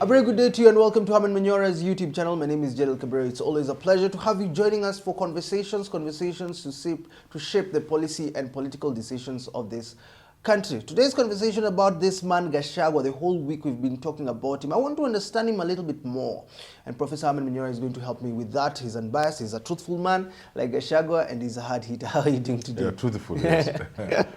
A very good day to you and welcome to Herman Manyora's YouTube channel. My name is Jedel Cabrera. It's always a pleasure to have you joining us for conversations to shape the policy and political decisions of this country. Today's conversation about this man Gachagua. The whole week we've been talking about him. I want to understand him a little bit more, and Professor Herman Manyora is going to help me with that. He's unbiased, he's a truthful man like Gachagua, and he's a hard hitter. How are you doing today? Yeah, truthful, yes.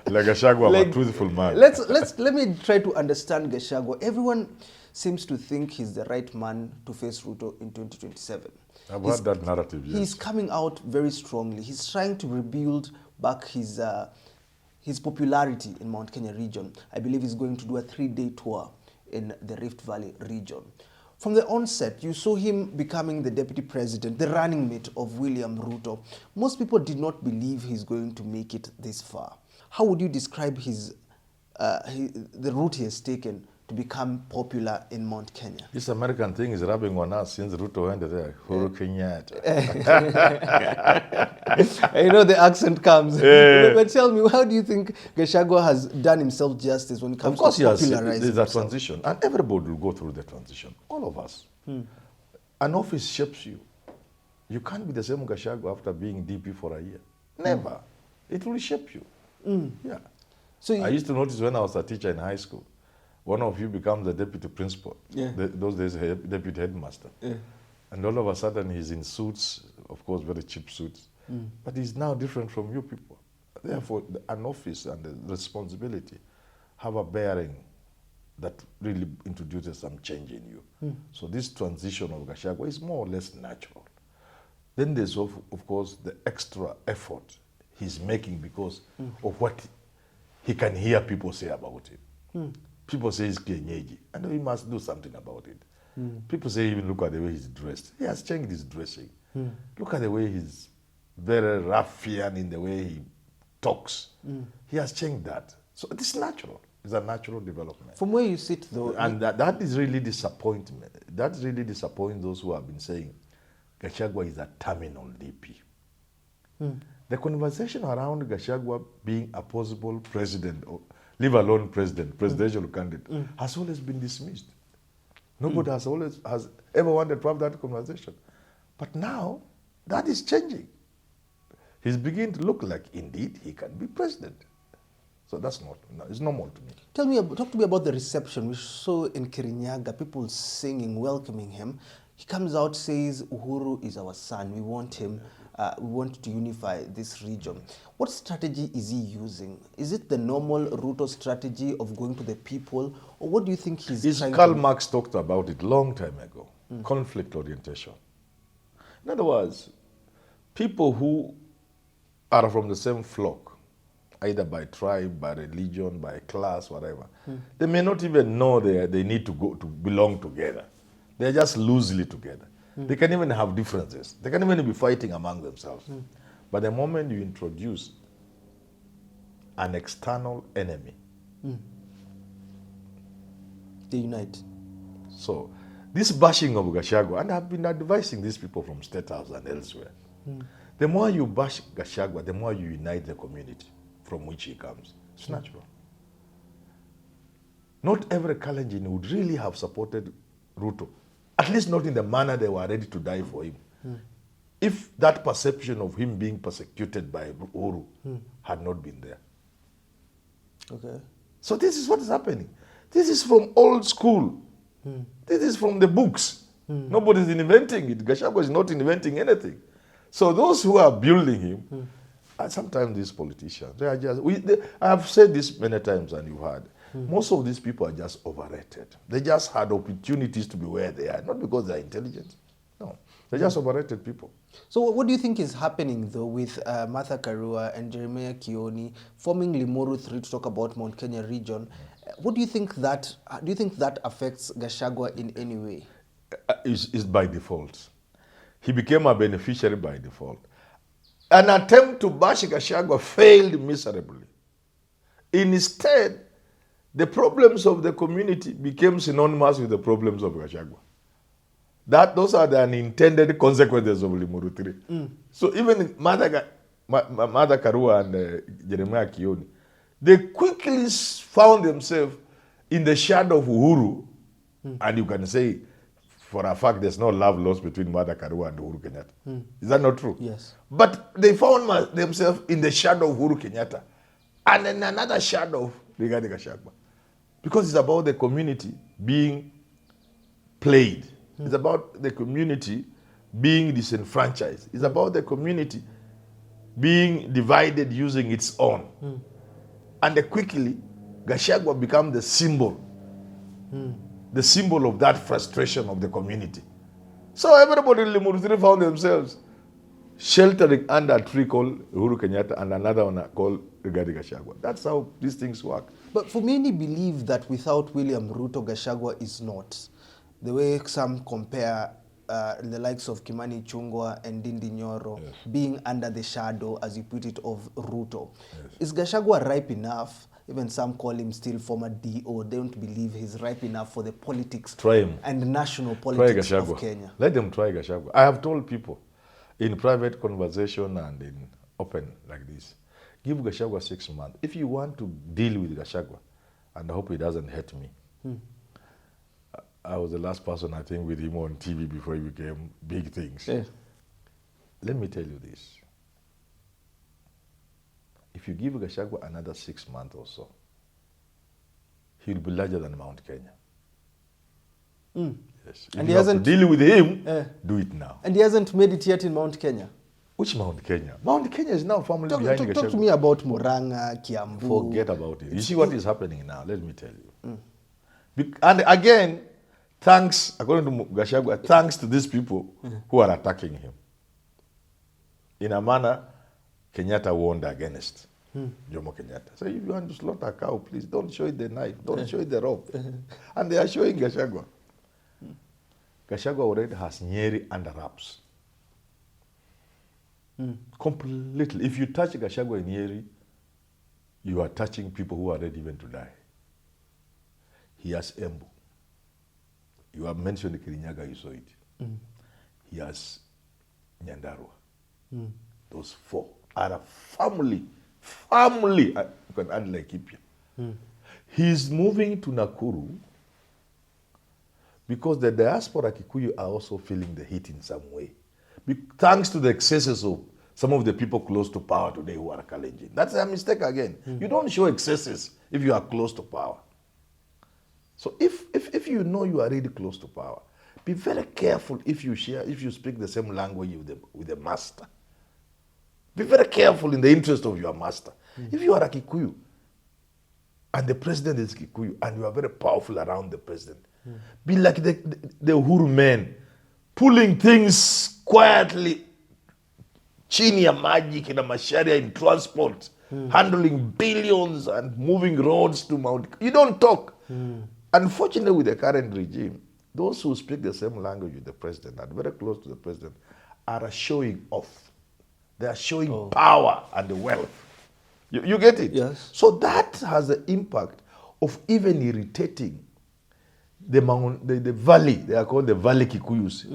Like Gachagua, I'm a truthful man. Let me try to understand Gachagua. Everyone seems to think he's the right man to face Ruto in 2027. I've heard that narrative, yes. He's coming out very strongly. He's trying to rebuild back his popularity in Mount Kenya region. I believe he's going to do a 3-day tour in the Rift Valley region. From the onset, you saw him becoming the deputy president, the running mate of William Ruto. Most people did not believe he's going to make it this far. How would you describe the route he has taken to become popular in Mount Kenya? This American thing is rubbing on us since Ruto went there. You know the accent comes. But tell me, how do you think Gachagua has done himself justice when it comes to popularizing himself? There's a transition, and everybody will go through the transition. All of us. An office shapes you. You can't be the same Gachagua after being DP for a year. Never. It will shape you. Yeah. So I used to notice when I was a teacher in high school, one of you becomes the deputy principal. Yeah. Those days, deputy headmaster. Yeah. And all of a sudden, he's in suits, of course, very cheap suits. But he's now different from you people. Therefore, an office and the responsibility have a bearing that really introduces some change in you. So this transition of Gachagua is more or less natural. Then there's, of course, the extra effort he's making because of what he can hear people say about him. People say he's Kenyeji, and we must do something about it. People say even look at the way he's dressed. He has changed his dressing. Look at the way he's very ruffian in the way he talks. He has changed that. So it's natural. It's a natural development. From where you sit, though, and that is really disappointment. That really disappoints those who have been saying Gachagua is a terminal DP. The conversation around Gachagua being a possible president, or leave alone presidential candidate, has always been dismissed. Nobody has ever wanted to have that conversation. But now, that is changing. He's beginning to look like, indeed, he can be president. So that's it's normal to me. Talk to me about the reception we saw in Kirinyaga, people singing, welcoming him. He comes out, says, Uhuru is our son. We want him. We want to unify this region. What strategy is he using? Is it the normal Ruto strategy of going to the people? Or what do you think he's trying Karl Marx talked about it long time ago. Conflict orientation. In other words, people who are from the same flock, either by tribe, by religion, by class, whatever, they may not even know they need to belong together. They're just loosely together. They can even have differences. They can even be fighting among themselves. But the moment you introduce an external enemy, they unite. So this bashing of Gachagua, and I've been advising these people from State House and elsewhere, the more you bash Gachagua, the more you unite the community from which he comes. It's natural. Not every Kalenjin would really have supported Ruto, at least not in the manner they were ready to die for him. If that perception of him being persecuted by Uhuru had not been there. Okay. So this is what is happening. This is from old school. This is from the books. Nobody's inventing it. Gachagua is not inventing anything. So those who are building him, and sometimes these politicians, they are just, I have said this many times and you've heard, most of these people are just overrated. They just had opportunities to be where they are, not because they're intelligent. No, they're just overrated people. So what do you think is happening, though, with Martha Karua and Jeremiah Kioni forming Limuru 3 to talk about Mount Kenya region? What do you think that affects Gachagua in any way? Is by default. He became a beneficiary by default. An attempt to bash Gachagua failed miserably. Instead, the problems of the community became synonymous with the problems of Gachagua. Those are the unintended consequences of Limuru 3. So even Mother Karua and Jeremiah Kioni, they quickly found themselves in the shadow of Uhuru And you can say, for a fact, there's no love lost between Martha Karua and Uhuru Kenyatta. Is that not true? Yes. But they found themselves in the shadow of Uhuru Kenyatta and in another shadow of Rigathi Gachagua. Because it's about the community being played. It's about the community being disenfranchised. It's about the community being divided using its own. And quickly, Gachagua became the symbol of that frustration of the community. So everybody in Limuru found themselves sheltering under a tree called Uhuru Kenyatta and another one called Rigathi Gachagua. That's how these things work. But for many believe that without William Ruto, Gachagua is not. The way some compare the likes of Kimani Chungwa and Ndindi Nyoro being under the shadow, as you put it, of Ruto. Is Gachagua ripe enough? Even some call him still former DO. They don't believe he's ripe enough for the politics and national politics of Kenya. Let them try Gachagua. I have told people in private conversation and in open like this, give Gachagua 6 months. If you want to deal with Gachagua, and I hope he doesn't hate me, I was the last person, I think, with him on TV before he became big things. Let me tell you this. If you give Gachagua another 6 months or so, he'll be larger than Mount Kenya. Yes. If and you he hasn't deal with him, do it now. And he hasn't made it yet in Mount Kenya. Which Mount Kenya? Mount Kenya is now firmly behind Gachagua. Talk to me about Murang'a, Kiambu. Forget about it. You see what is happening now? Let me tell you. And again, thanks, according to Gachagua, thanks to these people who are attacking him. In a manner, Kenyatta warned against Jomo Kenyatta. So if you want to slaughter a cow, please don't show it the knife, don't show it the rope. And they are showing Gachagua. Gachagua already has Nyeri under wraps. Completely. If you touch Gachagua in Nyeri, you are touching people who are ready even to die. He has Embu. You have mentioned Kirinyaga, you saw it. He has Nyandarua. Those 4 are a family. You can add like Ipia. He's moving to Nakuru because the diaspora Kikuyu are also feeling the heat in some way. Thanks to the excesses of some of the people close to power today who are challenging. That's a mistake again. You don't show excesses if you are close to power. So if you know you are really close to power, be very careful if you speak the same language with the master. Be very careful in the interest of your master. If you are a Kikuyu and the president is Kikuyu and you are very powerful around the president, be like the Uhuru men, pulling things quietly, chini ya maji kina masharia in transport, handling billions and moving roads to Mount. You don't talk. Unfortunately, with the current regime, those who speak the same language with the president and very close to the president are showing off. They are showing power and wealth. You get it? Yes. So that has the impact of even irritating the valley. They are called the Valley Kikuyus.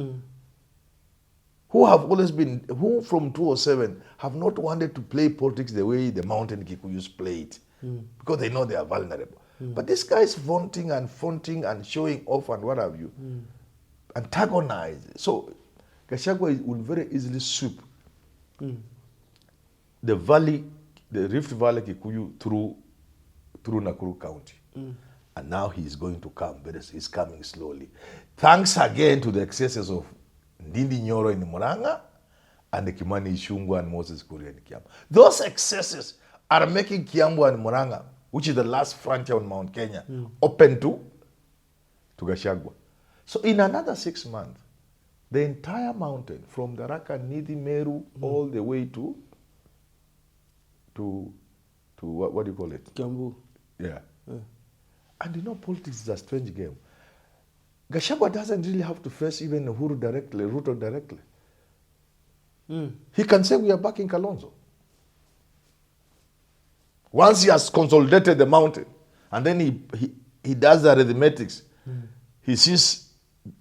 Who have always been, who from 2007 have not wanted to play politics the way the mountain Kikuyus play it. Because they know they are vulnerable. But this guy is vaunting and fronting and showing off and what have you. Antagonize. So Gachagua will very easily sweep the valley, the Rift Valley Kikuyu through Nakuru County. And now he's going to come, but he's coming slowly. Thanks again to the excesses of Ndindi Nyoro in Murang'a and the Kimani Ichung'wah and Moses Kuria in Kiambu. Those excesses are making Kiambu and Murang'a, which is the last frontier on Mount Kenya, open to Gachagua. So in another 6 months, the entire mountain, from Tharaka, Nithi, Meru, all the way to what do you call it? Kiambu. Yeah. And you know, politics is a strange game. Gachagua doesn't really have to face even Uhuru directly, Ruto directly. He can say we are backing Kalonzo. Once he has consolidated the mountain, and then he does the arithmetics, he sees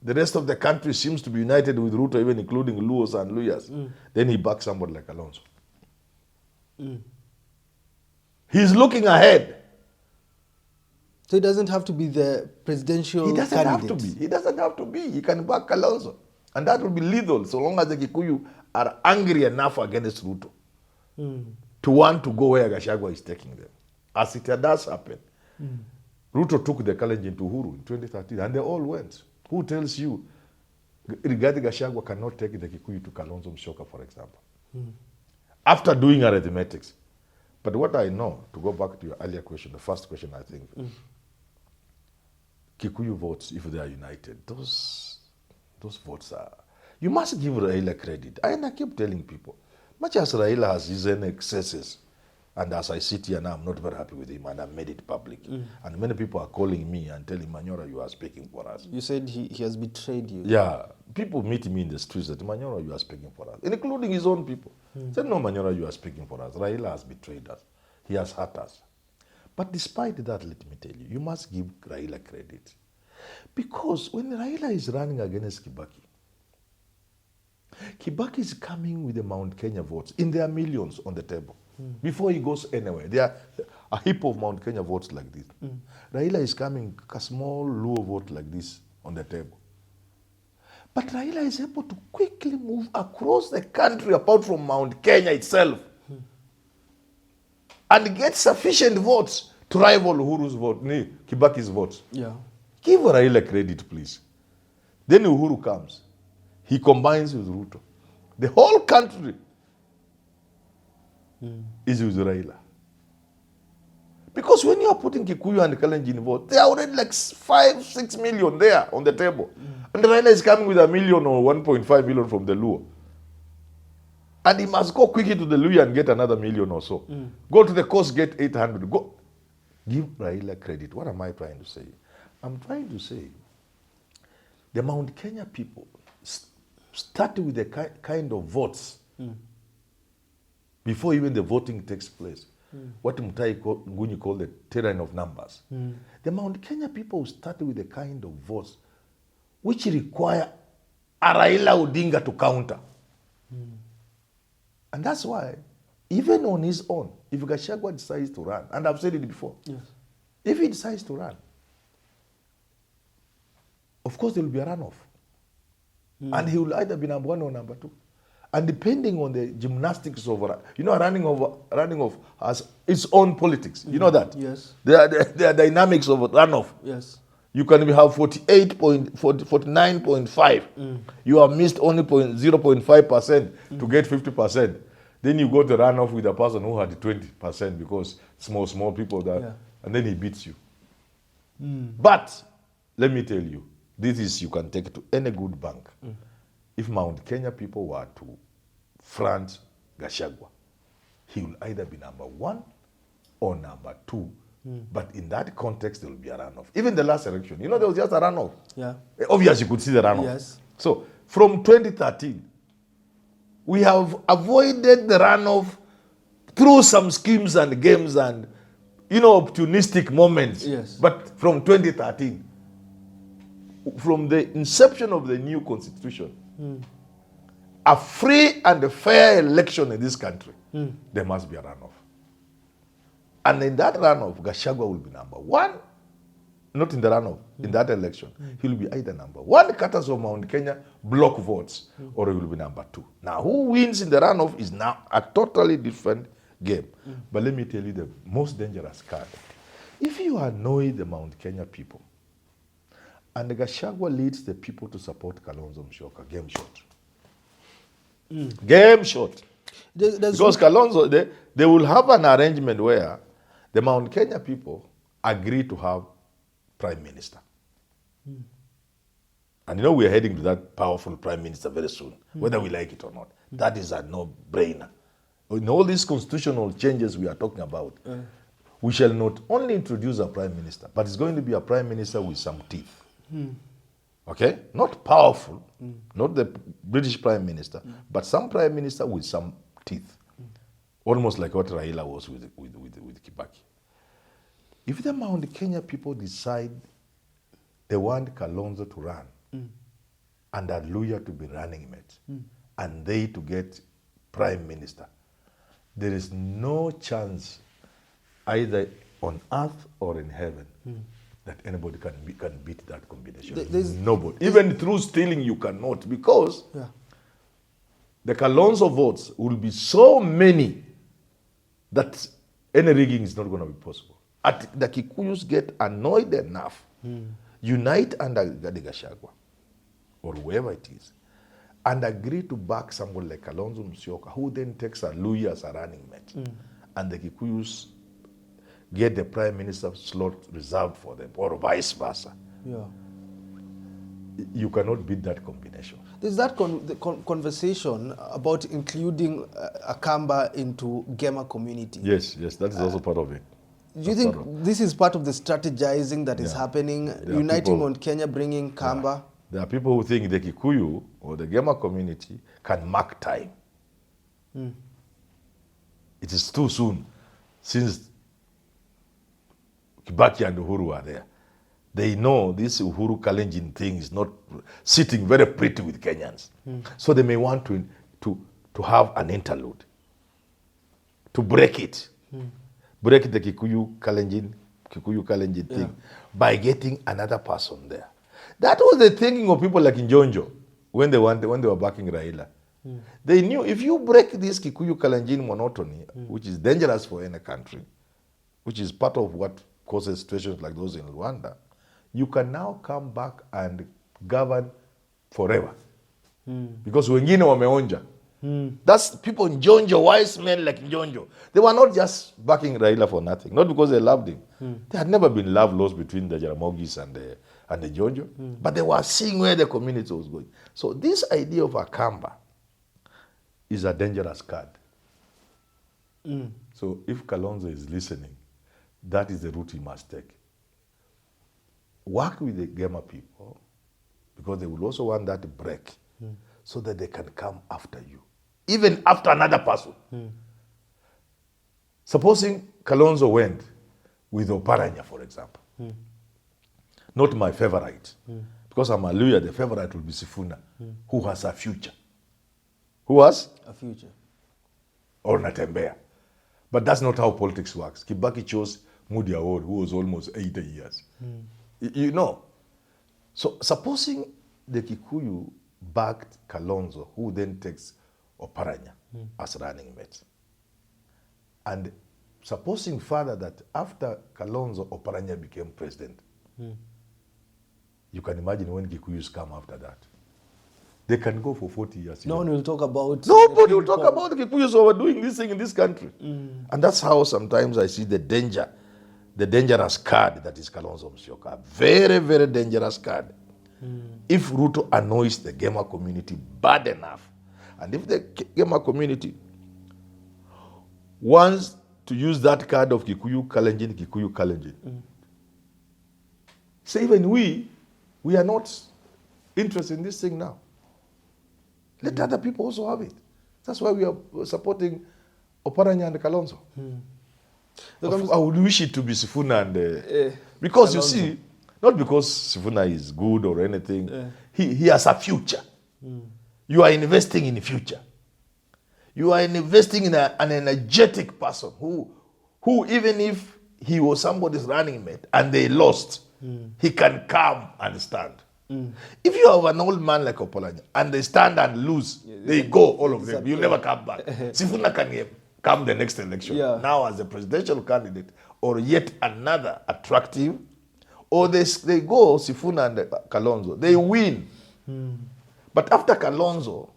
the rest of the country seems to be united with Ruto, even including Luos and Luyas. Then he backs somebody like Kalonzo. He's looking ahead. So So he doesn't have to be the presidential He doesn't candidate. have to be. He doesn't have to be. He can back Kalonzo. And that will be lethal so long as the Kikuyu are angry enough against Ruto to want to go where Gachagua is taking them. As it does happen. Ruto took the Kalenjin to Uhuru in 2013 and they all went. Who tells you Rigathi Gachagua cannot take the Kikuyu to Kalonzo Musyoka, for example? After doing arithmetics. But what I know, to go back to your earlier question, the first question I think, Kikuyu votes, if they are united, those votes are... You must give Raila credit. And I keep telling people, much as Raila has his own excesses, and as I sit here now, I'm not very happy with him, and I've made it public. And many people are calling me and telling Manyora, you are speaking for us. You said he has betrayed you. Yeah. People meet me in the streets that, Manyora, you are speaking for us. Including his own people. Said, no, Manyora, you are speaking for us. Raila has betrayed us. He has hurt us. But despite that, let me tell you, you must give Raila credit. Because when Raila is running against Kibaki, Kibaki is coming with the Mount Kenya votes in their millions on the table. Before he goes anywhere, there are a heap of Mount Kenya votes like this. Raila is coming a small Luo vote like this on the table. But Raila is able to quickly move across the country apart from Mount Kenya itself and get sufficient votes to rival Uhuru's vote, Kibaki's votes. Yeah. Give Raila credit, please. Then Uhuru comes. He combines with Ruto. The whole country is with Raila. Because when you are putting Kikuyu and Kalenjin vote, they are already like 5-6 million there on the table. And Raila is coming with 1 million or 1.5 million from the Luo. And he must go quickly to the Luo and get another 1 million or so. Go to the coast, get 800. Go. Give Raila credit. What am I trying to say? I'm trying to say the Mount Kenya people start with the kind of votes before even the voting takes place. What Ngunyi call the terrain of numbers. The Mount Kenya people start with the kind of votes which require a Raila Odinga to counter. And that's why, even on his own, if Gachagua decides to run, and I've said it before, if he decides to run, of course there will be a runoff. And he will either be number 1 or number 2. And depending on the gymnastics of, running off has its own politics. You know that? Yes. There are dynamics of a runoff. Yes. You can have 49.5. You have missed only 0.5% to get 50%. Then you go to runoff with a person who had 20% because small people that, and then he beats you. But let me tell you, this is you can take to any good bank. If Mount Kenya people were to front Gachagua, he will either be number 1 or number 2. But in that context, there will be a runoff. Even the last election, there was just a runoff. Yeah. Obviously, you could see the runoff. Yes. So from 2013, we have avoided the runoff through some schemes and games and, opportunistic moments. Yes. But from 2013, from the inception of the new constitution, a free and a fair election in this country, there must be a runoff. And in that runoff, Gachagua will be number 1. Not in the runoff, in that election. He will be either number 1, cutters of Mount Kenya, bloc votes, or he will be number 2. Now, who wins in the runoff is now a totally different game. But let me tell you the most dangerous card. If you annoy the Mount Kenya people, and Gachagua leads the people to support Kalonzo Musyoka, game shot. Game shot. Because Kalonzo, they will have an arrangement where the Mount Kenya people agree to have prime minister. And we are heading to that powerful prime minister very soon, whether we like it or not. That is a no-brainer. In all these constitutional changes we are talking about, we shall not only introduce a prime minister, but it's going to be a prime minister with some teeth. Okay? Not powerful, not the British prime minister, but some prime minister with some teeth. Almost like what Raila was with Kibaki. If the Mount Kenya people decide they want Kalonzo to run and Aluya to be running mate and they to get prime minister, there is no chance either on earth or in heaven that anybody can beat that combination. There's, Nobody. Even through stealing, you cannot, because the Kalonzo votes will be so many that any rigging is not going to be possible. The Kikuyus get annoyed enough, unite under Gachagua, or whoever it is, and agree to back someone like Kalonzo Musyoka, who then takes a Luya as a running mate. And the Kikuyus get the prime minister slot reserved for them, or vice versa. Yeah. You cannot beat that combination. There's that conversation about including Akamba into Gema community. Yes, that is also part of it. Do you think this is part of the strategizing that is happening, uniting Mount Kenya, bringing Kamba? There are people who think the Kikuyu or the Gema community can mark time. It is too soon, since Kibaki and Uhuru are there. They know this Uhuru Kalenjin thing is not sitting very pretty with Kenyans. So they may want to have an interlude, to break it. Break the Kikuyu Kalenjin thing by getting another person there. That was the thinking of people like Njonjo when they were backing Raila. They knew if you break this Kikuyu Kalenjin monotony, which is dangerous for any country, which is part of what causes situations like those in Rwanda, you can now come back and govern forever. Because wengine wameonja. That's people in Njonjo, wise men like Njonjo. They were not just backing Raila for nothing, not because they loved him. There had never been love lost between the Jaramogis and the Njonjo, but they were seeing where the community was going. So this idea of Akamba is a dangerous card. So if Kalonzo is listening, that is the route he must take. Work with the Gema people, because they will also want that break, so that they can come after you, even after another person. Supposing Kalonzo went with Oparanya, for example, not my favorite, because I'm a lawyer, the favorite will be Sifuna, who has a future. Who has? A future. Or Natembea. But that's not how politics works. Kibaki chose Mudi Award, who was almost 80 years. You know. So supposing the Kikuyu backed Kalonzo, who then takes Oparanya as running mate. And supposing further that after Kalonzo, Oparanya became president, you can imagine when Kikuyus come after that. They can go for 40 years. No one will talk about... Nobody will talk about the Kikuyus overdoing this thing in this country. And that's how sometimes I see the danger, the dangerous card that is Kalonzo Musyoka. Very, very dangerous card. If Ruto annoys the Gema community bad enough, and if the Gema community wants to use that card of Kikuyu Kalenjin, so even we are not interested in this thing now. Let other people also have it. That's why we are supporting Oparanya and Kalonzo. I would wish it to be Sifuna and... because Kalonzo. You see, not because Sifuna is good or anything, he has a future. You are investing in the future. You are investing in an energetic person who even if he was somebody's running mate and they lost, he can come and stand. If you have an old man like Oparanya and they stand and lose, they go, all of them. You'll never come back. Sifuna can come the next election. Now as a presidential candidate or yet another attractive, or they go Sifuna and Kalonzo, they win. But after Kalonzo,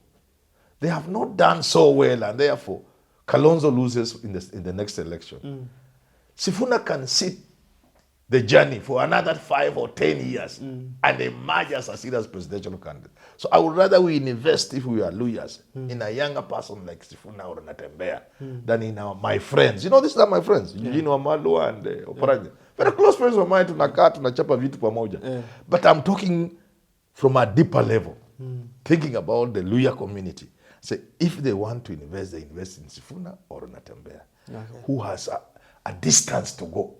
they have not done so well, and therefore Kalonzo loses in the next election. Sifuna can sit the journey for another 5 or 10 years and emerge as a serious presidential candidate. So I would rather we invest, if we are lawyers, in a younger person like Sifuna or Natembea than in my friends. You know, these are my friends. Eugene Wamalwa and Oparanya. Very close friends of mine, tunakaa tunachapa vitu pamoja. But I'm talking from a deeper level, thinking about the Luya community. Say, if they want to invest, they invest in Sifuna or Natembea, who has a distance to go.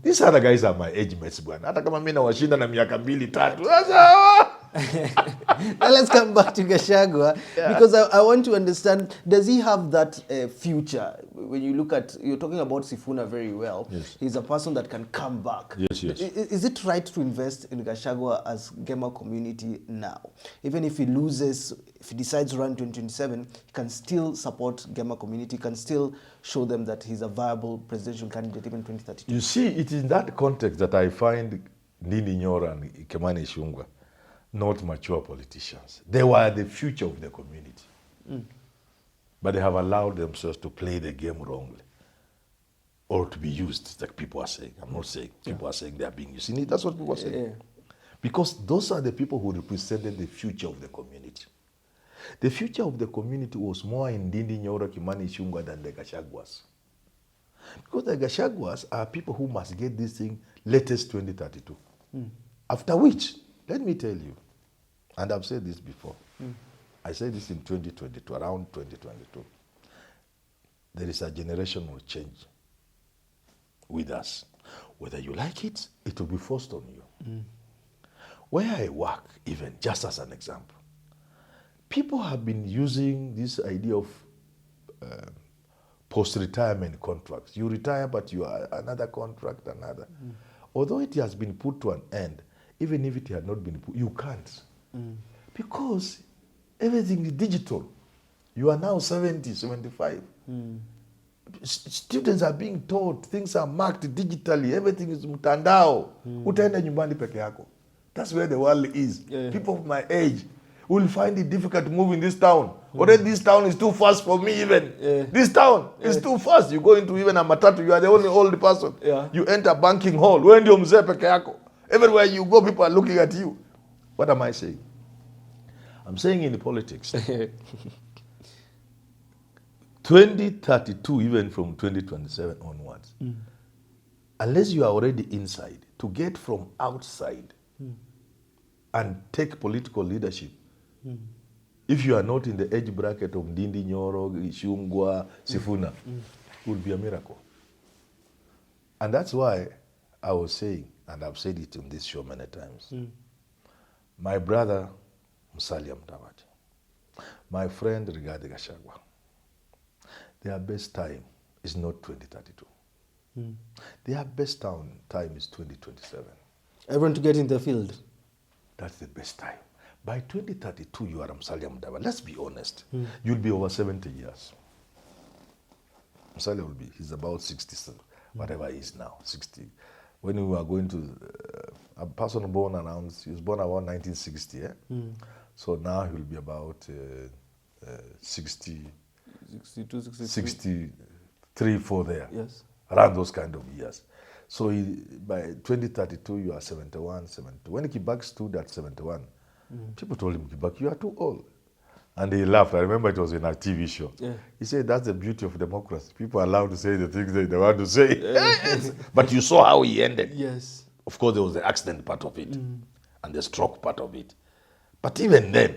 These other guys are my age mates, bwana. Hata kama mimi nawashinda na miaka 2-3. Sasa Now let's come back to Gachagua, because I want to understand, does he have that future? When you look at, you're talking about Sifuna very well. Yes. He's a person that can come back. Yes, yes. Is it right to invest in Gachagua as Gema community now? Even if he loses, if he decides to run 2027, he can still support Gema community, can still show them that he's a viable presidential candidate even 2032. You see, it is in that context that I find Nini Nyora and Kimani Ichung'wah not mature politicians. They were the future of the community. But they have allowed themselves to play the game wrongly or to be used, like people are saying. I'm not saying. People are saying they are being used. That's what people are saying. Because those are the people who represented the future of the community. The future of the community was more in Nini Nyora, Kimani Ichung'wah than the Gachaguas. Because the Gachaguas are people who must get this thing latest 2032. After which, let me tell you, and I've said this before, I said this in 2022, around 2022, there is a generational change with us. Whether you like it, it will be forced on you. Where I work, even, just as an example, people have been using this idea of post-retirement contracts. You retire, but you are another contract, another. Although it has been put to an end, even if it had not been put, you can't. Because everything is digital. You are now 70, 75. Students are being taught, things are marked digitally, everything is mtandao. Utaenda nyumbani peke yako. That's where the world is. People of my age will find it difficult to move in this town. Already this town is too fast for me even. This town is too fast. You go into even a matatu, you are the only old person. You enter banking hall. When you mzee peke yako. Everywhere you go, people are looking at you. What am I saying? I'm saying in politics, 2032, even from 2027 onwards, unless you are already inside, to get from outside and take political leadership, if you are not in the age bracket of Ndindi Nyoro, Ichung'wah, Sifuna, it will be a miracle. And that's why I was saying, and I've said it on this show many times, my brother Musalia Mudavadi, my friend Rigathi Gachagua, their best time is not 2032. Their best time is 2027. Everyone to get in the field. That's the best time. By 2032, you are Musalia Mudavadi. Let's be honest. You'll be over 70 years. Musalia will be, he's about 60, whatever he is now, 60. When we were going to, a person born around, he was born around 1960, So now he will be about 60, 62, 63. 63, 4 there. Yes. Around those kind of years. So by 2032, you are 71, 72. When Kibaki stood at 71, people told him, Kibaki, you are too old. And he laughed. I remember it was in a TV show. He said, that's the beauty of democracy. People are allowed to say the things they want to say. But you saw how he ended. Yes. Of course, there was the accident part of it and the stroke part of it. But even then,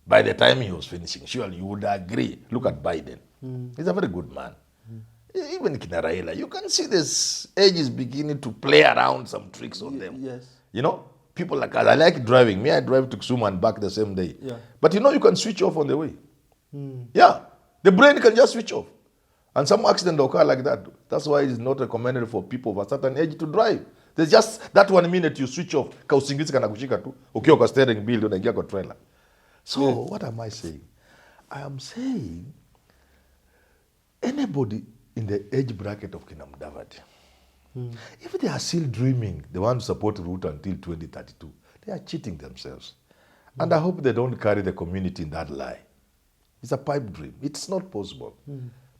by the time he was finishing, surely you would agree. Look at Biden. He's a very good man. Even Raila, you can see this age is beginning to play around some tricks on them. Yes. You know, people like us, I like driving. Me, I drive to Kisumu and back the same day. But you know, you can switch off on the way. Yeah, the brain can just switch off. And some accident occur like that. That's why it's not recommended for people of a certain age to drive. There's just that 1 minute you switch off. Kausingizi kana kushika tu. Ukiwa kwa steering wheel, unaingia kwa trailer. So, what am I saying? I am saying, anybody in the age bracket of Kina Mudavadi, if they are still dreaming, they want to support Ruto until 2032, they are cheating themselves. And I hope they don't carry the community in that lie. It's a pipe dream. It's not possible.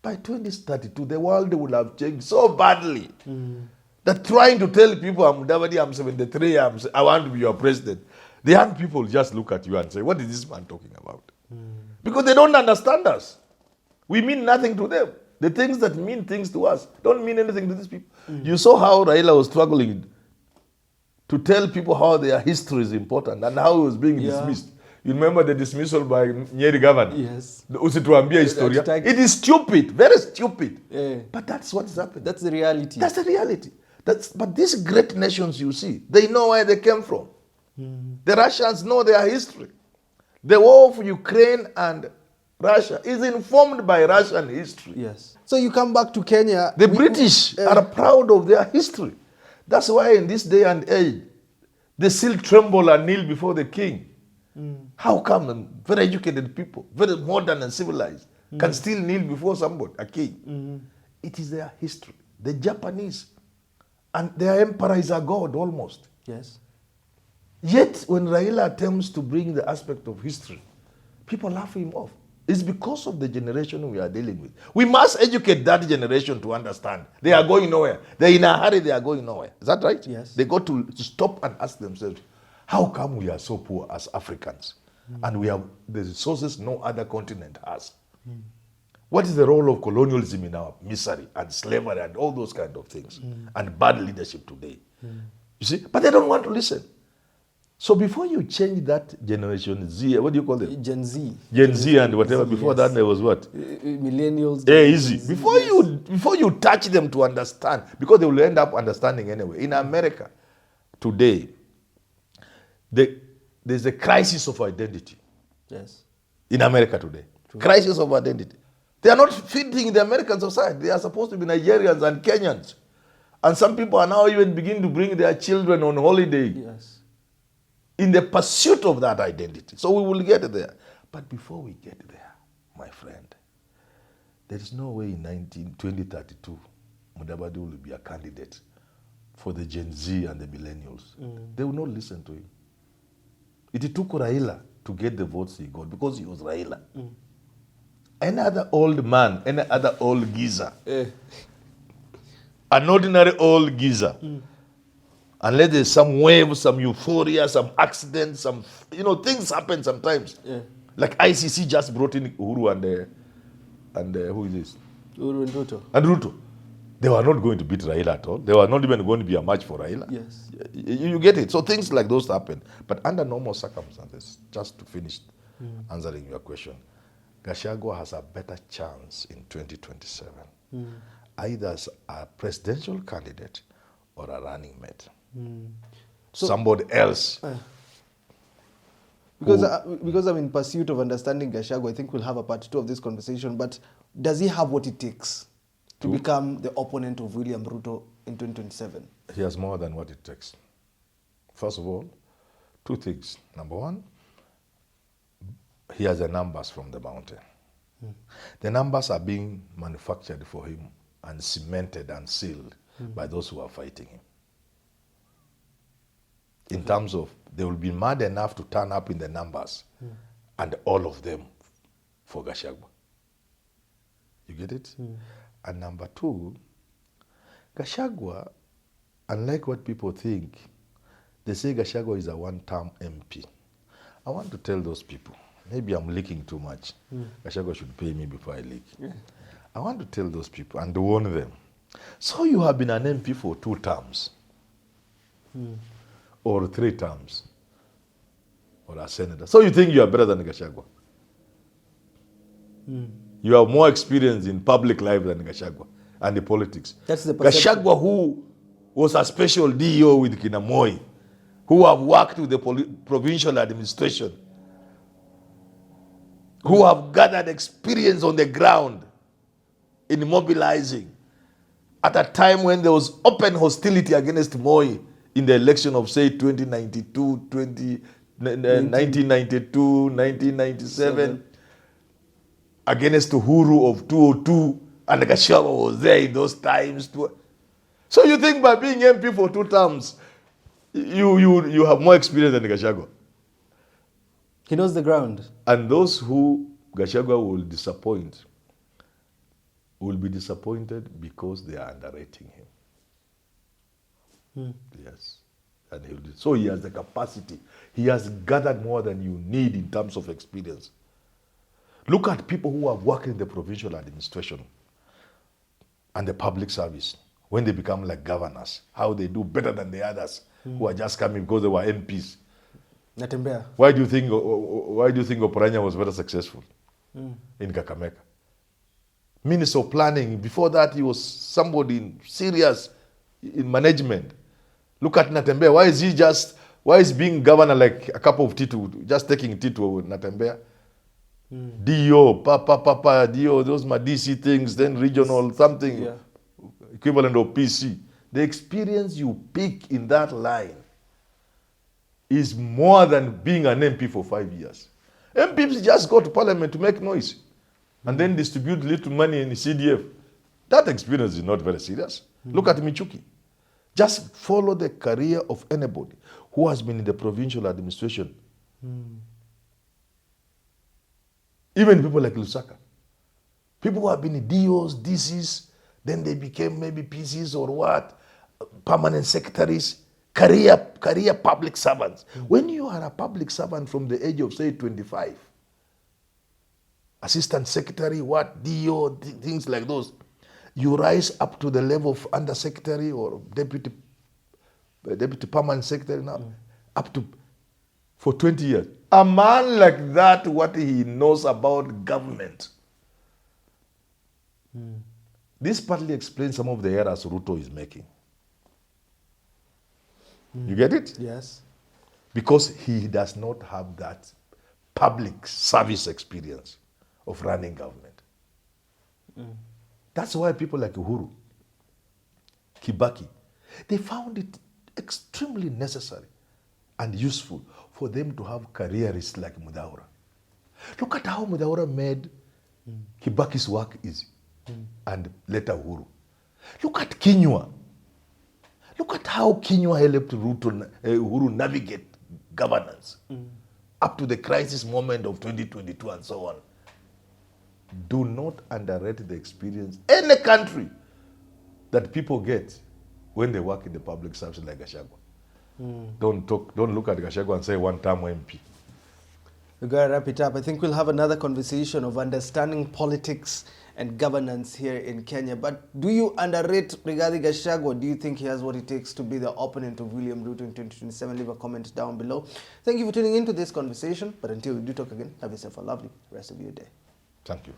By 2032, the world will have changed so badly that trying to tell people, I'm Mudavadi, I'm 73, I want to be your president, the young people just look at you and say, what is this man talking about? Because they don't understand us. We mean nothing to them. The things that mean things to us don't mean anything to these people. You saw how Raila was struggling to tell people how their history is important and how he was being dismissed. You remember the dismissal by Nyeri governor? Yes. Usituambia historia. It is stupid, very stupid. But that's what is happening. That's the reality. That's the reality. But these great nations you see, they know where they came from. The Russians know their history. The war of Ukraine and Russia is informed by Russian history. Yes. So you come back to Kenya. The British are proud of their history. That's why in this day and age, they still tremble and kneel before the king. How come very educated people, very modern and civilized, can still kneel before somebody, a king? It is their history. The Japanese, and their emperor is a god almost. Yes. Yet when Raila attempts to bring the aspect of history, people laugh him off. It's because of the generation we are dealing with. We must educate that generation to understand. They are going nowhere. They're in a hurry, they are going nowhere. Is that right? Yes. They got to stop and ask themselves, how come we are so poor as Africans? And we have the resources no other continent has. What is the role of colonialism in our misery and slavery and all those kind of things? And bad leadership today. You see? But they don't want to listen. So before you change that generation Z, what do you call them? Gen Z. Gen Z and whatever. Before that there was what? Millennials. Yeah, easy. Before you touch them to understand, because they will end up understanding anyway. In America today, there's a crisis of identity. Yes. In America today. True. Crisis of identity. They are not fitting the American society. They are supposed to be Nigerians and Kenyans. And some people are now even beginning to bring their children on holiday. Yes. In the pursuit of that identity. So we will get there. But before we get there, my friend, there is no way in 2032 Mudavadi will be a candidate for the Gen Z and the millennials. They will not listen to him. It took Raila to get the votes he got because he was Raila. Any other old man, any other old geezer, an ordinary old geezer, unless there's some wave, some euphoria, some accident, some, things happen sometimes. Yeah. Like ICC just brought in Uhuru and who is this? Uhuru and Ruto. And Ruto. They were not going to beat Raila at all. They were not even going to be a match for Raila. Yes. You get it. So things like those happen. But under normal circumstances, just to finish answering your question, Gachagua has a better chance in 2027, either as a presidential candidate or a running mate. So, somebody else. Because I'm in pursuit of understanding Gachagua, I think we'll have a part 2 of this conversation, but does he have what it takes to become the opponent of William Ruto in 2027? He has more than what it takes. First of all, 2 things. Number one, he has the numbers from the mountain. The numbers are being manufactured for him and cemented and sealed by those who are fighting him. In terms of, they will be mad enough to turn up in the numbers and all of them for Gachagua. You get it? And number 2, Gachagua, unlike what people think, they say Gachagua is a one-term MP. I want to tell those people, maybe I'm leaking too much. Gachagua should pay me before I leak. Yeah. I want to tell those people and warn them. So you have been an MP for 2 terms. Or 3 terms. Or a senator. So you think you are better than Gachagua? You have more experience in public life than Gachagua and the politics. That's the perception. Gachagua, who was a special DO with Kinamoi, who have worked with the provincial administration, who have gathered experience on the ground in mobilizing at a time when there was open hostility against Moi in the election of, say, 1992, 1997, against Uhuru of 2002, and Gachagua was there in those times. So you think by being MP for 2 terms, you have more experience than Gachagua? He knows the ground. And those who Gachagua will disappoint will be disappointed because they are underrating him. Yes. And so he has the capacity. He has gathered more than you need in terms of experience. Look at people who have worked in the provincial administration and the public service. When they become like governors, how they do better than the others who are just coming because they were MPs. Natembea. Why do you think Oparanya was very successful in Kakamega? Minister of Planning. Before that, he was somebody serious in management. Look at Natembea. Why is he just Why is being governor like a cup of tea to just taking tea to Natembea? Dio, Papa, Dio, those my DC things, then regional something, Yeah. equivalent of PC. The experience you pick in that line is more than being an MP for 5 years. MPs just go to parliament to make noise and then distribute little money in the CDF. That experience is not very serious. Look at Michuki. Just follow the career of anybody who has been in the provincial administration. Even people like Lusaka. People who have been in DOs, DCs, then they became maybe PCs or what, permanent secretaries, career public servants. When you are a public servant from the age of, say, 25, assistant secretary, what, DO, things like those, you rise up to the level of undersecretary or deputy permanent secretary now, up to, for 20 years. A man like that, what he knows about government. This partly explains some of the errors Ruto is making. You get it? Yes. Because he does not have that public service experience of running government. That's why people like Uhuru, Kibaki, they found it extremely necessary and useful for them to have careerists like Mudavadi. Look at how Mudavadi made Kibaki's work easy, and later Uhuru. Look at Kinyua. Look at how Kinyua helped Uhuru navigate governance up to the crisis moment of 2022 and so on. Do not underrate the experience any country that people get when they work in the public service like Gachagua. Don't look at Gachagua and say one-term MP. We got to wrap it up. I think we'll have another conversation of understanding politics and governance here in Kenya. But do you underrate Rigathi Gachagua? Do you think he has what it takes to be the opponent of William Ruto in 2027? Leave a comment down below. Thank you for tuning into this conversation. But until we do talk again, have yourself a lovely rest of your day. Thank you.